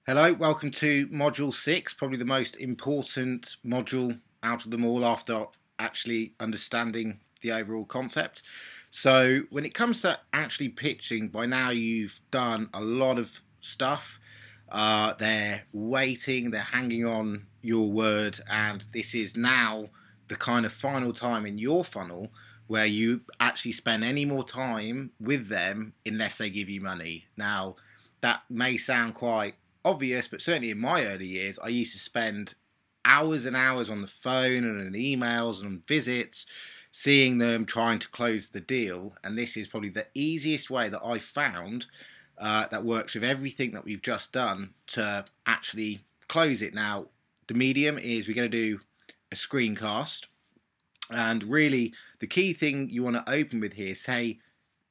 Hello, welcome to Module 6, probably the most important module out of them all after actually understanding the overall concept. So, when it comes to actually pitching, by now you've done a lot of stuff. They're waiting, they're hanging on your word, and this is now the kind of final time in your funnel where you actually spend any more time with them unless they give you money. Now, that may sound quite obvious, but certainly in my early years, I used to spend hours and hours on the phone and in emails and on visits, seeing them trying to close the deal. And this is probably the easiest way that I found that works with everything that we've just done to actually close it. Now, the medium is we're going to do a screencast. And really, the key thing you want to open with here, say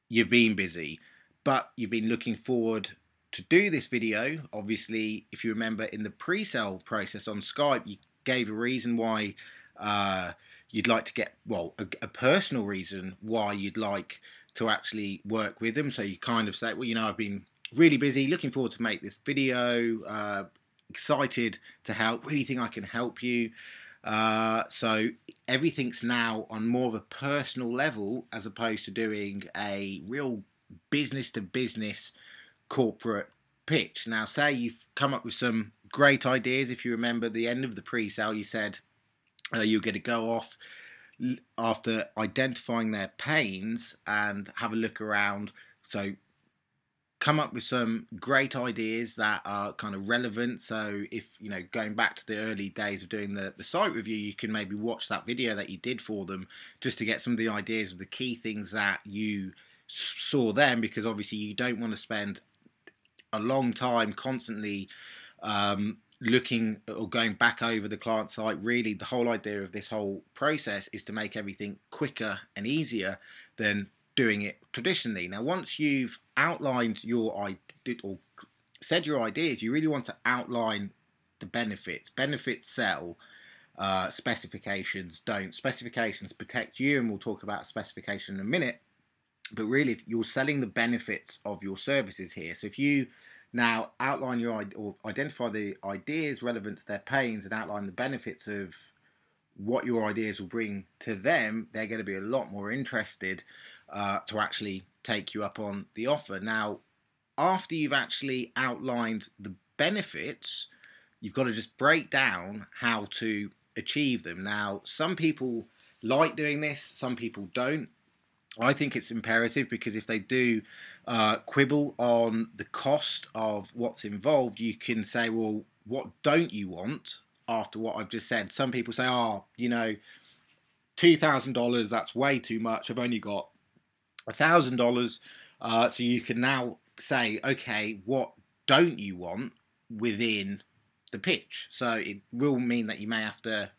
you've been busy, but you've been looking forward to do this video. Obviously, if you remember in the pre-sale process on Skype, you gave a reason why you'd like to get, well, a personal reason why you'd like to actually work with them. So you kind of say, well, I've been really busy, looking forward to make this video, excited to help, really think I can help you. So everything's now on more of a personal level as opposed to doing a real business to business corporate pitch. Now, say you've come up with some great ideas. If you remember the end of the pre-sale, you said you're going to go off after identifying their pains and have a look around. So come up with some great ideas that are kind of relevant. So if going back to the early days of doing the site review, you can maybe watch that video that you did for them just to get some of the ideas of the key things that you saw then, because obviously you don't want to spend a long time constantly looking or going back over the client site. Really, the whole idea of this whole process is to make everything quicker and easier than doing it traditionally. Now, once you've outlined your idea or said your ideas, you really want to outline the benefits. Benefits sell, specifications don't. Specifications protect you, and we'll talk about specification in a minute. But really, if you're selling the benefits of your services here. So if you now outline or identify the ideas relevant to their pains and outline the benefits of what your ideas will bring to them, they're going to be a lot more interested to actually take you up on the offer. Now, after you've actually outlined the benefits, you've got to just break down how to achieve them. Now, some people like doing this, some people don't. I think it's imperative, because if they do quibble on the cost of what's involved, you can say, well, what don't you want after what I've just said? Some people say, oh, $2,000, that's way too much. I've only got $1,000. So you can now say, okay, what don't you want within the pitch? So it will mean that you may have to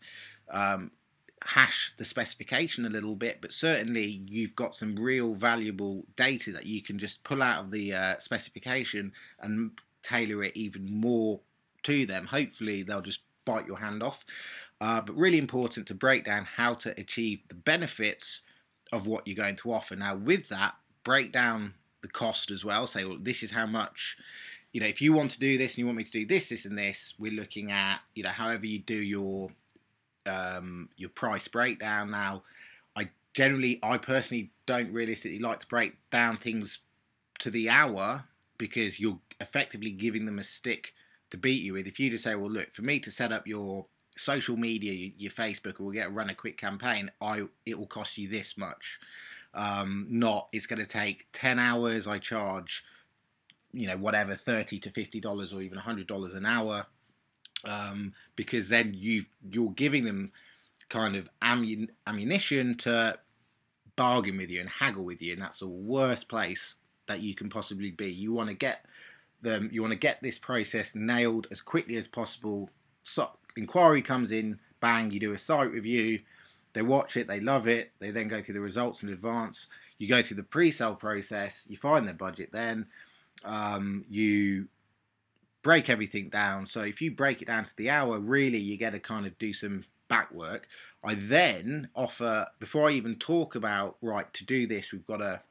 hash the specification a little bit, but certainly you've got some real valuable data that you can just pull out of the specification and tailor it even more to them. Hopefully they'll just bite your hand off. But really important to break down how to achieve the benefits of what you're going to offer. Now, with that, break down the cost as well. Say, well, this is how much, if you want to do this and you want me to do this, this, and this, we're looking at, however you do your price breakdown. Now, I personally don't realistically like to break down things to the hour, because you're effectively giving them a stick to beat you with. If you just say, well, look, for me to set up your social media, your Facebook, or run a quick campaign, it will cost you this much. Not it's going to take 10 hours. I charge, whatever, $30 to $50 or even $100 an hour. Because then you're giving them kind of ammunition to bargain with you and haggle with you, and that's the worst place that you can possibly be. You want to get this process nailed as quickly as possible. So inquiry comes in, bang, you do a site review, they watch it, they love it, they then go through the results in advance. You go through the pre-sale process, you find their budget, then you break everything down. So if you break it down to the hour, really you get to kind of do some back work. I then offer, before I even talk about, right, to do this, we've got to,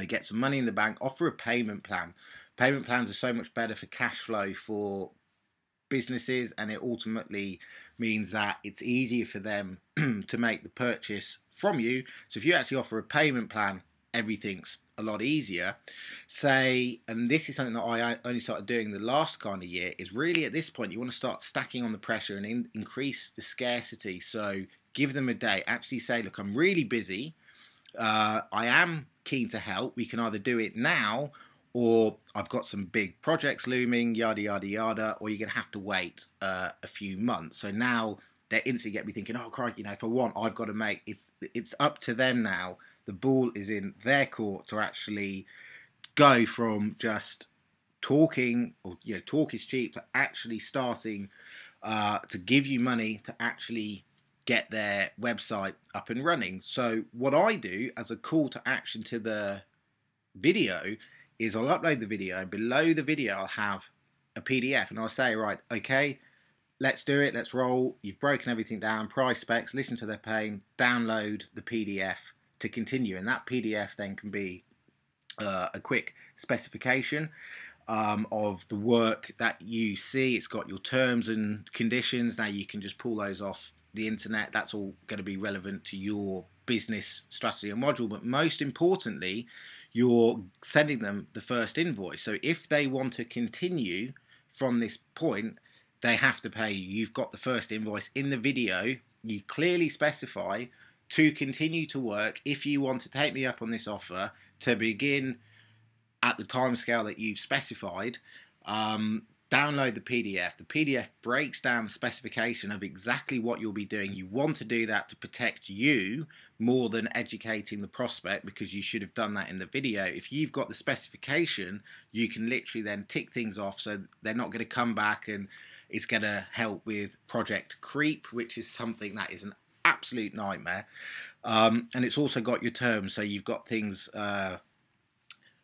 get some money in the bank, offer a payment plan. Payment plans are so much better for cash flow for businesses, and it ultimately means that it's easier for them to make the purchase from you. So if you actually offer a payment plan, everything's a lot easier. Say, and this is something that I only started doing the last kind of year, is really at this point you want to start stacking on the pressure and increase the scarcity. So give them a day. Actually say, look, I'm really busy. I am keen to help. We can either do it now, or I've got some big projects looming, yada, yada, yada, or you're going to have to wait a few months. So now they instantly get me thinking, oh, crikey, if I want, I've got to make it. It's up to them now. The ball is in their court to actually go from just talking, or talk is cheap, to actually starting to give you money to actually get their website up and running. So what I do as a call to action to the video is I'll upload the video, and below the video I'll have a PDF, and I'll say, right, okay, let's do it, let's roll. You've broken everything down, price specs, listen to their pain, download the PDF to continue. And that PDF then can be a quick specification of the work that you see. It's got your terms and conditions. Now you can just pull those off the internet. That's all going to be relevant to your business strategy and module. But most importantly, you're sending them the first invoice. So if they want to continue from this point, they have to pay you. You've got the first invoice in the video. You clearly specify to continue to work. If you want to take me up on this offer to begin at the timescale that you've specified, download the PDF. The PDF breaks down the specification of exactly what you'll be doing. You want to do that to protect you more than educating the prospect, because you should have done that in the video. If you've got the specification, you can literally then tick things off, so they're not going to come back, and it's going to help with project creep, which is something that is an absolute nightmare. And it's also got your terms, so you've got things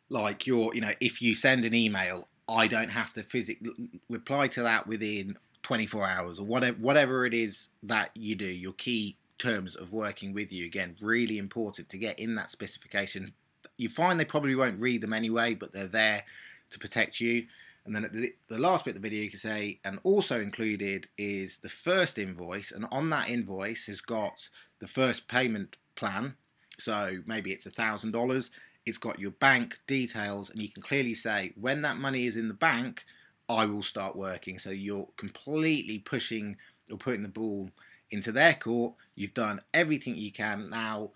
like if you send an email, I don't have to physically reply to that within 24 hours or whatever it is that you do. Your key terms of working with you, again, really important to get in that specification. You find they probably won't read them anyway, but they're there to protect you. And then at the last bit of the video, you can say, and also included is the first invoice, and on that invoice has got the first payment plan. So maybe it's $1,000. It's got your bank details, and you can clearly say, when that money is in the bank, I will start working. So you're completely pushing or putting the ball into their court. You've done everything you can. Now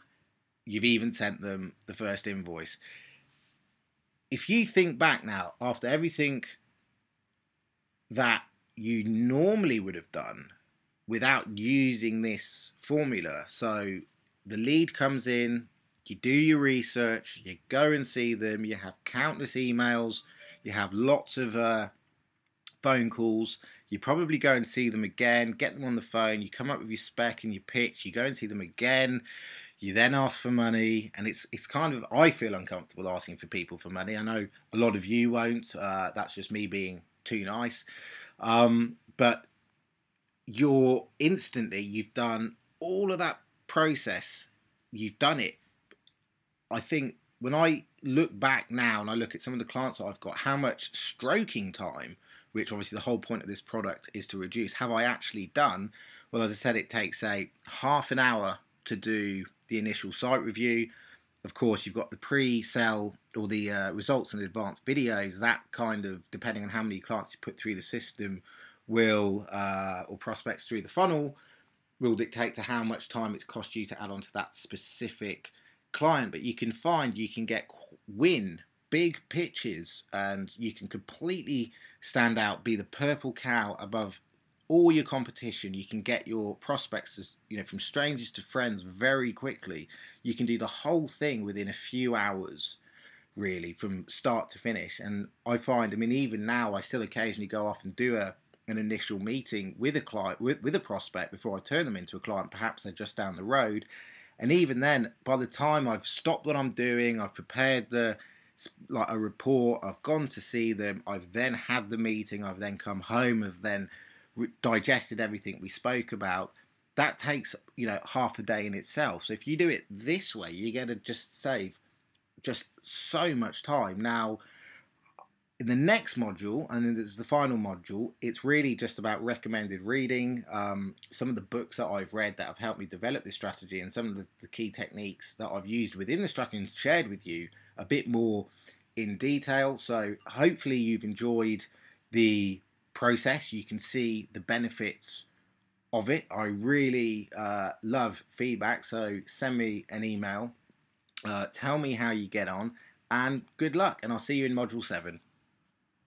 you've even sent them the first invoice. If you think back now, after everything that you normally would have done without using this formula, so the lead comes in, you do your research, you go and see them, you have countless emails, you have lots of phone calls, you probably go and see them again, get them on the phone, you come up with your spec and your pitch, you go and see them again, you then ask for money, and it's kind of, I feel uncomfortable asking for people for money. I know a lot of you won't, that's just me being too nice, but you've done all of that process, you've done it. I think when I look back now and I look at some of the clients that I've got, how much stroking time, which obviously the whole point of this product is to reduce, have I actually done? Well, as I said, it takes, say, half an hour to do the initial site review. Of course, you've got the pre-sell or the results and advanced videos. That kind of, depending on how many clients you put through the system, will or prospects through the funnel, will dictate to how much time it's cost you to add on to that specific client. But you can win big pitches, and you can completely stand out, be the purple cow above all your competition. You can get your prospects from strangers to friends very quickly. You can do the whole thing within a few hours, really, from start to finish. And I find, even now, I still occasionally go off and do an initial meeting with a client, with a prospect, before I turn them into a client. Perhaps they're just down the road, and even then, by the time I've stopped what I'm doing, I've prepared a report, I've gone to see them, I've then had the meeting, I've then come home, I've then digested everything we spoke about, that takes half a day in itself. So if you do it this way, you're going to just save just so much time. Now, In the next module, and this is the final module, it's really just about recommended reading, some of the books that I've read that have helped me develop this strategy, and some of the key techniques that I've used within the strategy and shared with you a bit more in detail. So hopefully you've enjoyed the process. You can see the benefits of it. I really love feedback, so send me an email, tell me how you get on, and good luck, and I'll see you in module 7.